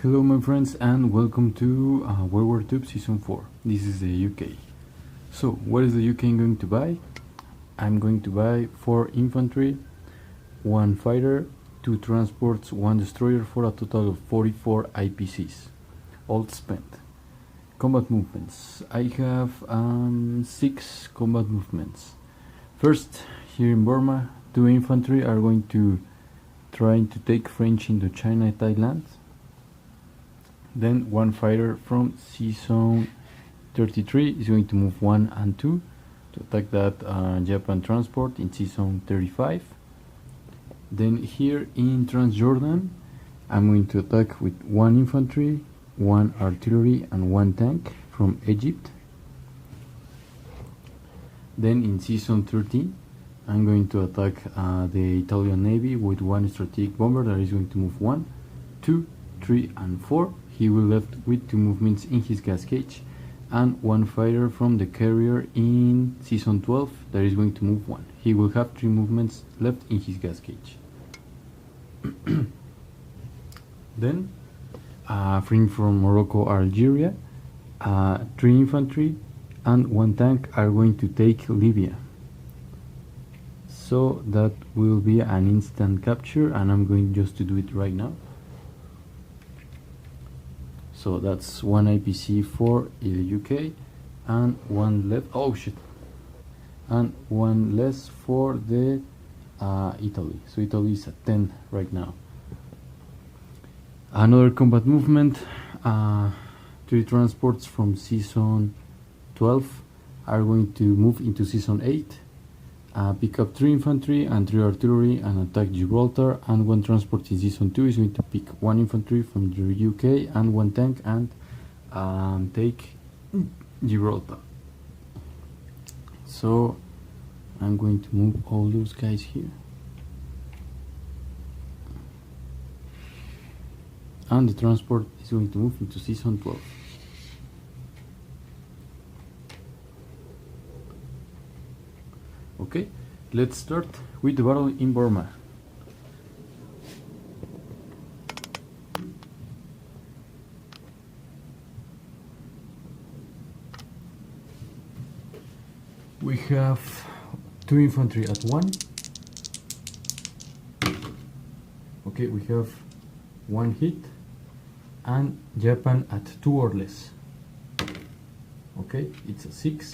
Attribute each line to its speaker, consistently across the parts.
Speaker 1: Hello my friends and welcome to WWTube Season 4. This is the UK. So what is the UK going to buy? I'm going to buy 4 infantry, 1 fighter, 2 transports, 1 destroyer for a total of 44 IPCs. All spent. Combat movements. I have 6 combat movements. First, here in Burma, 2 infantry are going to try to take French Indochina Thailand. Then 1 fighter from Season 33 is going to move 1 and 2 to attack that Japan transport in Season 35. Then here in Transjordan, I'm going to attack with 1 infantry, 1 artillery and 1 tank from Egypt. Then in Season 13, I'm going to attack the Italian Navy with 1 strategic bomber that is going to move 1, 2, 3 and 4. He will left with 2 movements in his gas cage, and 1 fighter from the carrier in Season 12 that is going to move 1. He will have 3 movements left in his gas cage. Then, freeing from Morocco, Algeria, 3 infantry and 1 tank are going to take Libya. So that will be an instant capture, and I'm going just to do it right now. So that's 1 IPC for the UK and 1 left. Oh shit! And 1 less for the Italy. So Italy is at 10 right now. Another combat movement. 3 transports from Season 12 are going to move into Season 8. Pick up 3 infantry and 3 artillery and attack Gibraltar, and 1 transport in Season 2 is going to pick 1 infantry from the UK and 1 tank and take Gibraltar. So I'm going to move all those guys here, and the transport is going to move into Season 12. Okay, let's start with the battle in Burma. We have 2 infantry at 1. Okay, we have 1 hit, and Japan at 2 or less. Okay, it's a 6.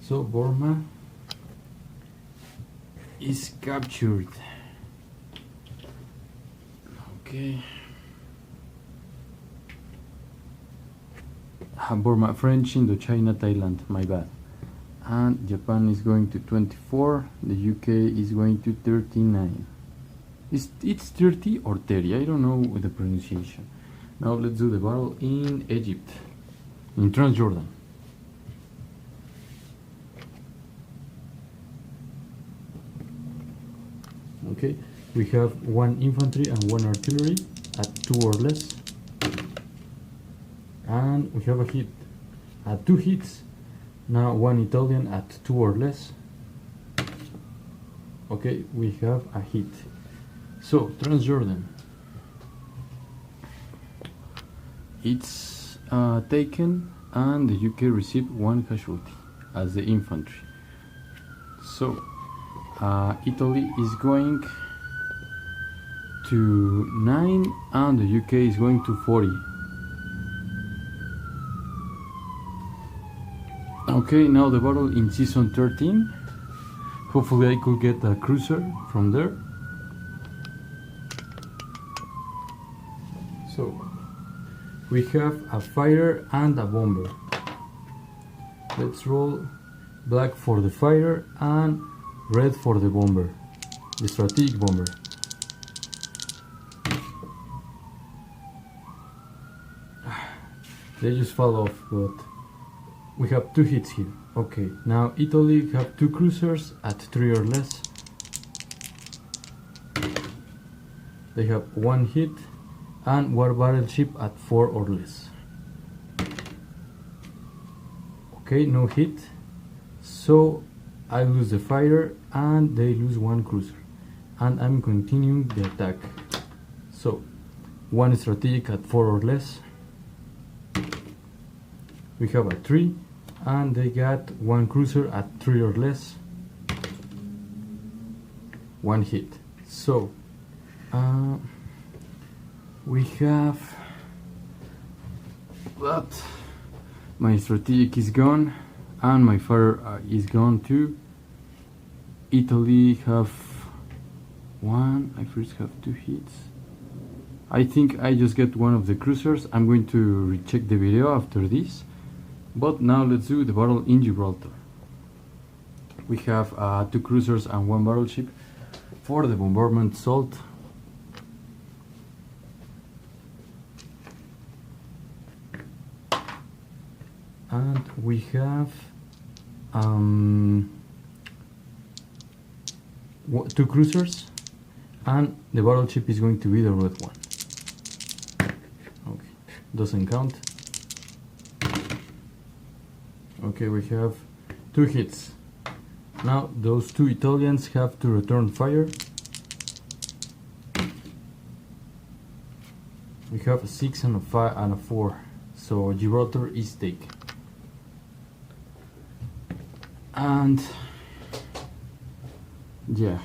Speaker 1: So Burma is captured. Okay. Burma, French Indochina Thailand, my bad. And Japan is going to 24. The UK is going to 39. It's 30 or 30, I don't know the pronunciation. Now let's do the battle in Egypt, in Transjordan. Okay, we have 1 infantry and 1 artillery at 2 or less, and we have a hit at 2 hits. Now 1 Italian at 2 or less. Okay, we have a hit. So Transjordan, it's taken, and the UK received 1 casualty as the infantry. So Italy is going to 9 and the UK is going to 40. Okay, now the battle in Season 13. Hopefully I could get a cruiser from there. So we have a fighter and a bomber. Let's roll black for the fighter and red for the bomber, the strategic bomber. They just fall off, but we have 2 hits here. Okay, now Italy have 2 cruisers at 3 or less. They have 1 hit and 1 battleship at 4 or less. Okay, no hit. So I lose the fighter and they lose 1 cruiser, and I'm continuing the attack. So one strategic at 4 or less. We have a 3, and they got one cruiser at 3 or less. One hit. So we have that. My strategic is gone, and my fire is gone too. Italy have one. I first have 2 hits. I think I just get one of the cruisers. I'm going to recheck the video after this. But now let's do the battle in Gibraltar. We have 2 cruisers and 1 battleship for the bombardment assault. And we have 2 cruisers, and the battleship is going to be the red one. Okay, doesn't count. Okay, we have 2 hits. Now those 2 Italians have to return fire. We have a 6 and a 5 and a 4, so Gibraltar is taken. And yeah,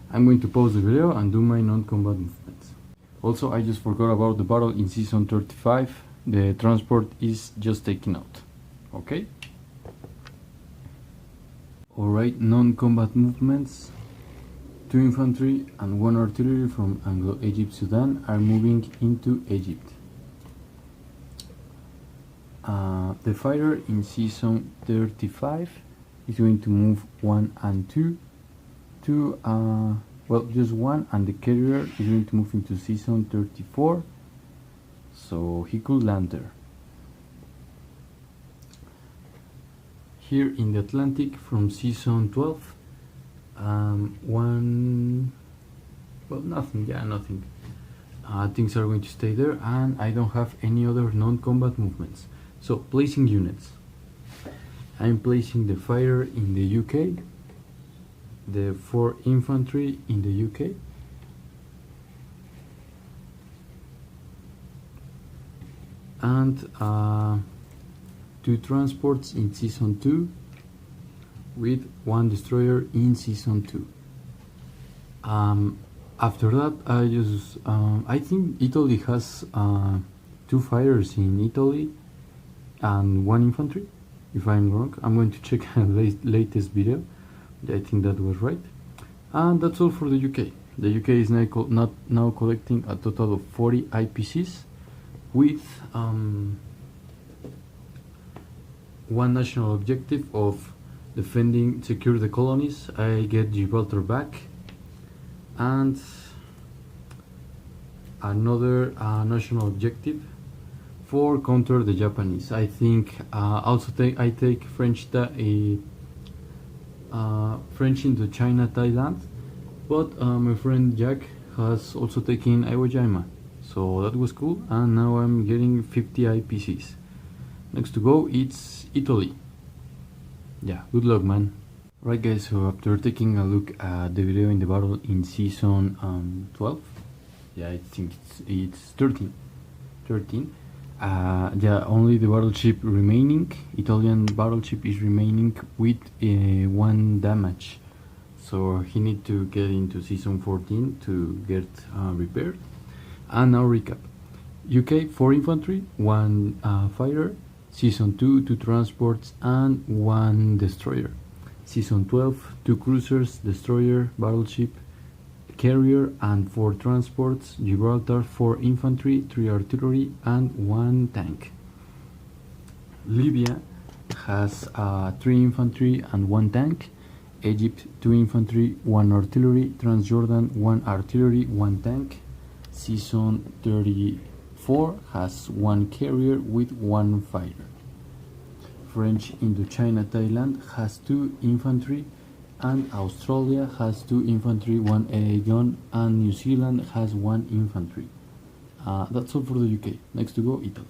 Speaker 1: I'm going to pause the video and do my non-combat movements. Also, I just forgot about the battle in season 35. The transport is just taken out. Okay? Alright, non-combat movements. 2 infantry and 1 artillery from Anglo-Egypt Sudan are moving into Egypt. The fighter in season 35 is going to move 1 and 2 to well, just 1, and the carrier is going to move into season 34, so he could land there. Here in the Atlantic from season 12, nothing. Things are going to stay there, and I don't have any other non-combat movements. So, placing units. I'm placing the fighter in the UK, the 4 infantry in the UK, and 2 transports in season 2 with 1 destroyer in season 2. After that, I think Italy has 2 fighters in Italy and 1 infantry. If I'm wrong, I'm going to check the latest video. I think that was right. And that's all for the UK. The UK is now collecting a total of 40 IPCs with 1 national objective of secure the colonies. I get Gibraltar back, and another national objective for counter the Japanese. I think also I take French into China, Thailand, but my friend Jack has also taken Iwo Jima, so that was cool, and now I'm getting 50 IPCs. Next to go, it's Italy. Yeah, good luck, man. Right guys, so after taking a look at the video in the battle in season 12, yeah, I think it's 13. Yeah, only the battleship remaining, Italian battleship is remaining with 1 damage, so he need to get into season 14 to get repaired. And now recap: UK 4 infantry, 1 fighter, season 2 2 transports and 1 destroyer, season 12 2 cruisers, destroyer, battleship, carrier and 4 transports, Gibraltar 4 infantry, 3 artillery and 1 tank. Libya has 3 infantry and 1 tank, Egypt 2 infantry, 1 artillery, Transjordan 1 artillery, 1 tank. Season 34 has 1 carrier with 1 fighter. French Indochina Thailand has 2 infantry, and Australia has 2 infantry, 1 AA gun, and New Zealand has 1 infantry. That's all for the UK. Next to go, Italy.